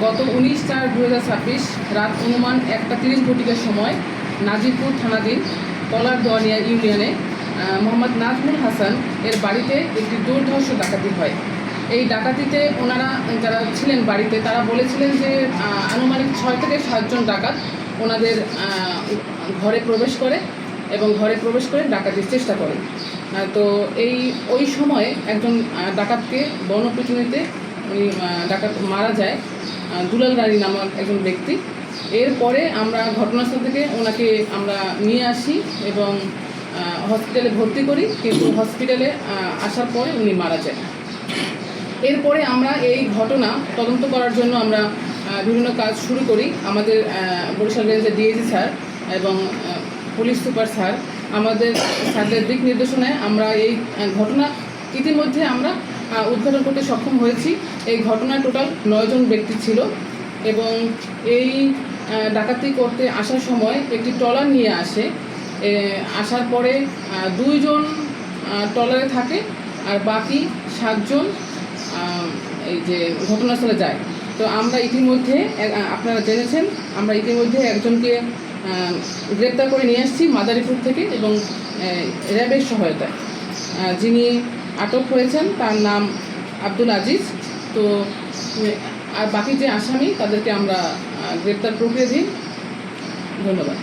গত 19/4/2026 রাত অনুমান 1:30 ঘটিকার সময় নাজিরপুর থানাধীন কলার দোয়ানিয়া ইউনিয়নে মোহাম্মদ নাজমুল হাসান এর বাড়িতে একটি দুর্ধর্ষ ডাকাতি হয়। এই ডাকাতিতে ওনারা যারা ছিলেন বাড়িতে তারা বলেছিলেন যে আনুমানিক 6 থেকে 7 জন ডাকাত ওনাদের ঘরে প্রবেশ করে এবং ঘরে প্রবেশ করে ডাকাতির চেষ্টা করে। তো ওই সময়ে একজন ডাকাতকে বনপিটুনিতে উনি ডাকাত মারা যায়, দুলাল রানী নামক একজন ব্যক্তি। এরপরে আমরা ঘটনাস্থল থেকে ওনাকে আমরা নিয়ে আসি এবং হসপিটালে ভর্তি করি, কিন্তু হসপিটালে আসার পরে উনি মারা যায়। এরপরে আমরা এই ঘটনা তদন্ত করার জন্য আমরা বিভিন্ন কাজ শুরু করি। আমাদের বরিশাল রেঞ্জের ডিআইজি স্যার এবং পুলিশ সুপার স্যার আমাদের স্যারদের দিক নির্দেশনায় আমরা এই ঘটনা ইতিমধ্যে আমরা উদ্ঘাটন করতে সক্ষম হয়েছি। এই ঘটনায় টোটাল 9 জন ব্যক্তি ছিল এবং এই ডাকাতি করতে আসার সময় একটি ট্রলার নিয়ে আসে। আসার পরে 2 জন ট্রলারে থাকে আর বাকি 7 জন এই যে ঘটনাস্থলে যায়। তো আমরা ইতিমধ্যে আপনারা জেনেছেন আমরা ইতিমধ্যে একজনকে গ্রেপ্তার করে নিয়ে আসছি মাদারীপুর থেকে এবং র্যাবের সহায়তায়। যিনি আটক হয়েছেন তার নাম আব্দুল আজিজ। তো আর বাকি যে আসামি তাদেরকে আমরা গ্রেপ্তার প্রক্রিয়াধীন। ধন্যবাদ।